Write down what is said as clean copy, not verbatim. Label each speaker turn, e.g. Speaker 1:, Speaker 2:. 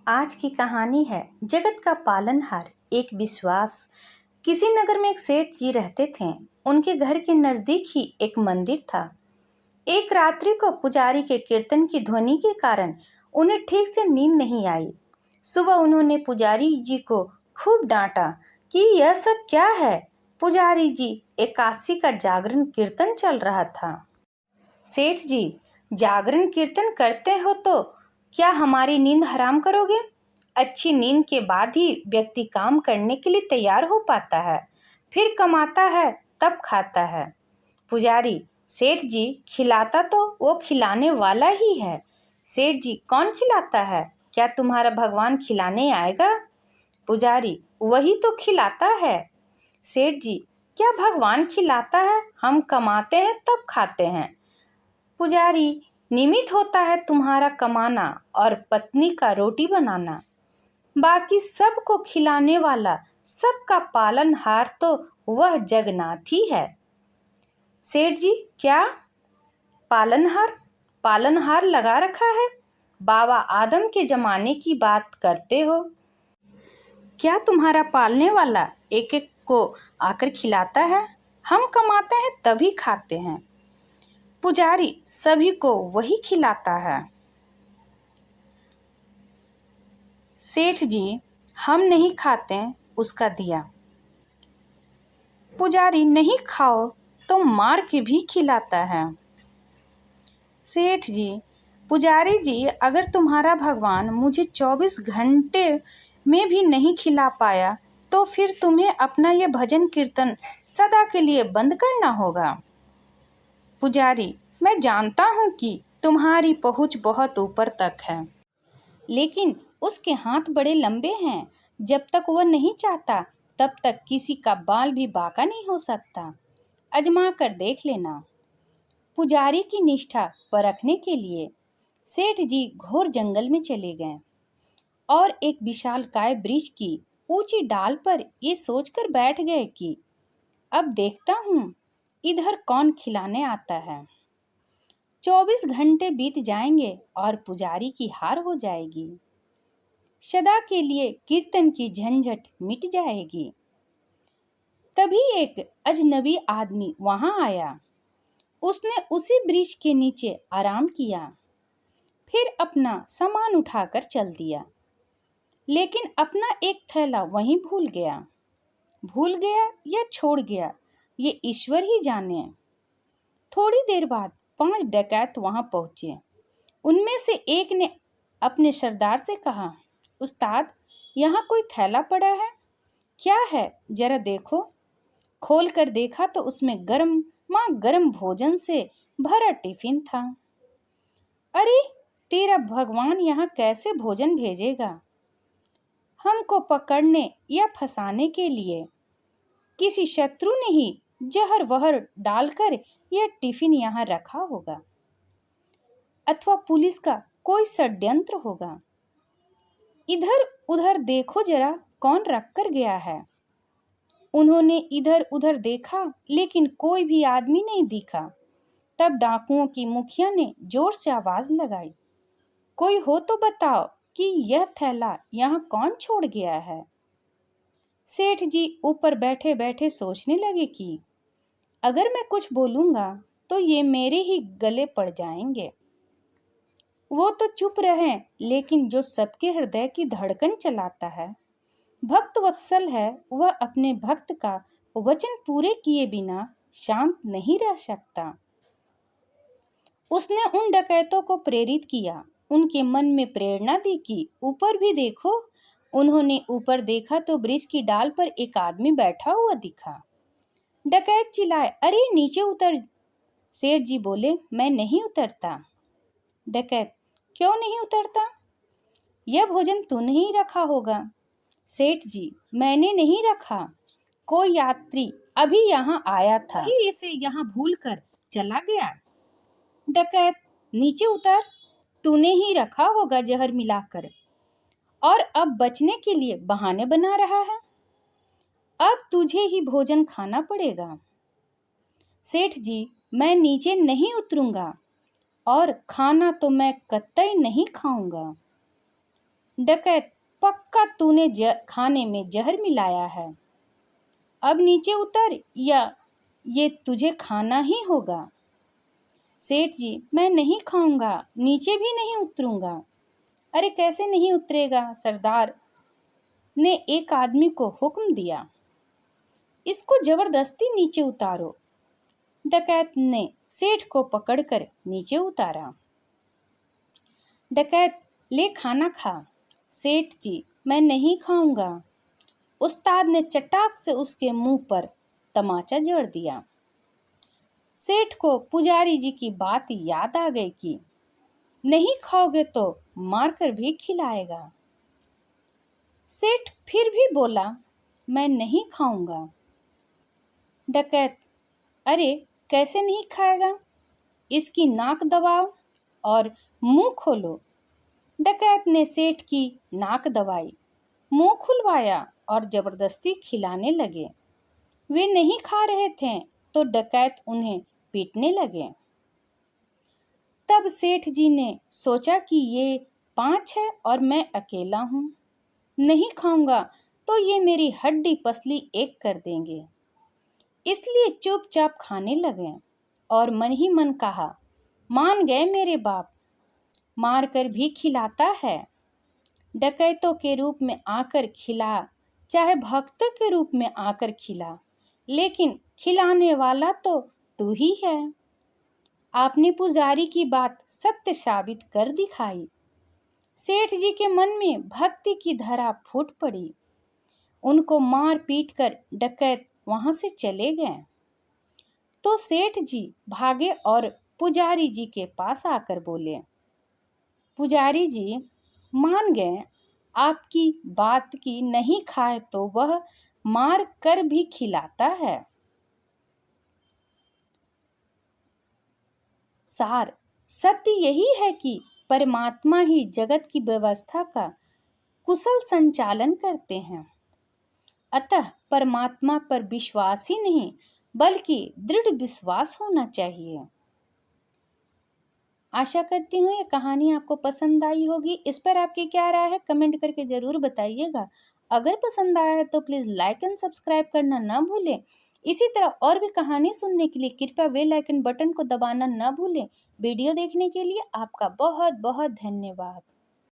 Speaker 1: आज की कहानी है जगत का पालनहार एक विश्वास। किसी नगर में एक सेठ जी रहते थे। उनके घर के नजदीक ही एक मंदिर था। एक रात्रि को पुजारी के कीर्तन की ध्वनि के कारण उन्हें ठीक से नींद नहीं आई। सुबह उन्होंने पुजारी जी को खूब डांटा कि यह सब क्या है। पुजारी जी, एकादशी का जागरण कीर्तन चल रहा था। सेठ जी, जागरण कीर्तन करते हो तो क्या हमारी नींद हराम करोगे? अच्छी नींद के बाद ही व्यक्ति काम करने के लिए तैयार हो पाता है, फिर कमाता है, तब खाता है। पुजारी, सेठ जी, खिलाता तो वो खिलाने वाला ही है। सेठ जी, कौन खिलाता है? क्या तुम्हारा भगवान खिलाने आएगा? पुजारी, वही तो खिलाता है। सेठ जी, क्या भगवान खिलाता है? हम कमाते हैं तब खाते हैं। पुजारी, निमित्त होता है तुम्हारा कमाना और पत्नी का रोटी बनाना। बाकी सबको खिलाने वाला, सबका पालनहार तो वह जगन्नाथ ही है। सेठ जी, क्या पालनहार? पालनहार लगा रखा है? बाबा आदम के जमाने की बात करते हो? क्या तुम्हारा पालने वाला एक एक को आकर खिलाता है? हम कमाते हैं तभी खाते हैं। पुजारी, सभी को वही खिलाता है। सेठ जी, हम नहीं खाते उसका दिया। पुजारी, नहीं खाओ तो मार के भी खिलाता है। सेठ जी, पुजारी जी, अगर तुम्हारा भगवान मुझे 24 घंटे में भी नहीं खिला पाया तो फिर तुम्हें अपना ये भजन कीर्तन सदा के लिए बंद करना होगा। पुजारी, मैं जानता हूँ कि तुम्हारी पहुँच बहुत ऊपर तक है, लेकिन उसके हाथ बड़े लंबे हैं। जब तक वह नहीं चाहता तब तक किसी का बाल भी बांका नहीं हो सकता। आजमा कर देख लेना। पुजारी की निष्ठा परखने के लिए सेठ जी घोर जंगल में चले गए और एक विशालकाय वृक्ष की ऊंची डाल पर ये सोचकर बैठ गए कि अब देखता हूँ इधर कौन खिलाने आता है। 24 घंटे बीत जाएंगे और पुजारी की हार हो जाएगी। सदा के लिए कीर्तन की झंझट मिट जाएगी। तभी एक अजनबी आदमी वहां आया। उसने उसी वृक्ष के नीचे आराम किया, फिर अपना सामान उठाकर चल दिया, लेकिन अपना एक थैला वहीं भूल गया। भूल गया या छोड़ गया, ये ईश्वर ही जाने। थोड़ी देर बाद 5 डकैत वहां पहुंचे। उनमें से एक ने अपने सरदार से कहा, उस्ताद, यहाँ कोई थैला पड़ा है। क्या है, जरा देखो। खोल कर देखा तो उसमें गर्म भोजन से भरा टिफिन था। अरे, तेरा भगवान यहाँ कैसे भोजन भेजेगा? हमको पकड़ने या फंसाने के लिए किसी शत्रु ने ही जहर वहर डालकर यह टिफिन यहाँ रखा होगा, अथवा पुलिस का कोई षड्यंत्र होगा। इधर उधर देखो जरा, कौन रख कर गया है। उन्होंने इधर उधर देखा, लेकिन कोई भी आदमी नहीं दिखा। तब डाकुओं की मुखिया ने जोर से आवाज लगाई, कोई हो तो बताओ कि यह थैला यहाँ कौन छोड़ गया है। सेठ जी ऊपर बैठे बैठे सोचने लगे कि अगर मैं कुछ बोलूंगा तो ये मेरे ही गले पड़ जाएंगे। वो तो चुप रहे, लेकिन जो सबके हृदय की धड़कन चलाता है, भक्त वत्सल है, वह अपने भक्त का वचन पूरे किए बिना शांत नहीं रह सकता। उसने उन डकैतों को प्रेरित किया, उनके मन में प्रेरणा दी कि ऊपर भी देखो। उन्होंने ऊपर देखा तो वृक्ष की डाल पर एक आदमी बैठा हुआ दिखा। डकैत चिल्लाए, अरे नीचे उतर। सेठ जी बोले, मैं नहीं उतरता। डकैत, क्यों नहीं उतरता? यह भोजन तूने ही रखा होगा। सेठ जी, मैंने नहीं रखा, कोई यात्री अभी यहाँ आया था, वही इसे यहाँ भूलकर चला गया। डकैत, नीचे उतर, तूने ही रखा होगा जहर मिलाकर, और अब बचने के लिए बहाने बना रहा है। अब तुझे ही भोजन खाना पड़ेगा। सेठ जी, मैं नीचे नहीं उतरूंगा और खाना तो मैं कतई नहीं खाऊंगा। डकैत, पक्का तूने खाने में जहर मिलाया है। अब नीचे उतर या ये तुझे खाना ही होगा। सेठ जी, मैं नहीं खाऊंगा, नीचे भी नहीं उतरूंगा। अरे कैसे नहीं उतरेगा? सरदार ने एक आदमी को हुक्म दिया, इसको जबरदस्ती नीचे उतारो। डकैत ने सेठ को पकड़कर नीचे उतारा। डकैत, ले खाना खा। सेठ जी, मैं नहीं खाऊंगा। उस्ताद ने चटाक से उसके मुंह पर तमाचा जड़ दिया। सेठ को पुजारी जी की बात याद आ गई कि नहीं खाओगे तो मारकर भी खिलाएगा। सेठ फिर भी बोला, मैं नहीं खाऊंगा। डकैत, अरे कैसे नहीं खाएगा? इसकी नाक दबाओ और मुंह खोलो। डकैत ने सेठ की नाक दबाई, मुंह खुलवाया और जबरदस्ती खिलाने लगे। वे नहीं खा रहे थे तो डकैत उन्हें पीटने लगे। तब सेठ जी ने सोचा कि ये 5 है और मैं अकेला हूँ, नहीं खाऊंगा तो ये मेरी हड्डी पसली एक कर देंगे। इसलिए चुपचाप खाने लगे और मन ही मन कहा, मान गए मेरे बाप, मार कर भी खिलाता है। डकैतों के रूप में आकर खिला, चाहे भक्तों के रूप में आकर खिला, लेकिन खिलाने वाला तो तू ही है। आपने पुजारी की बात सत्य साबित कर दिखाई। सेठ जी के मन में भक्ति की धारा फूट पड़ी। उनको मार पीट कर डकैत वहां से चले गए। तो सेठ जी भागे और पुजारी जी के पास आकर बोले, पुजारी जी मान गए आपकी बात की, नहीं खाए तो वह मार कर भी खिलाता है। सार सत्य यही है कि परमात्मा ही जगत की व्यवस्था का कुशल संचालन करते हैं। अतः परमात्मा पर विश्वास ही नहीं बल्कि दृढ़ विश्वास होना चाहिए। आशा करती हूँ ये कहानी आपको पसंद आई होगी। इस पर आपकी क्या राय है कमेंट करके जरूर बताइएगा। अगर पसंद आया है तो प्लीज़ लाइक एंड सब्सक्राइब करना ना भूलें। इसी तरह और भी कहानी सुनने के लिए कृपया बेल आइकन बटन को दबाना ना भूलें। वीडियो देखने के लिए आपका बहुत बहुत धन्यवाद।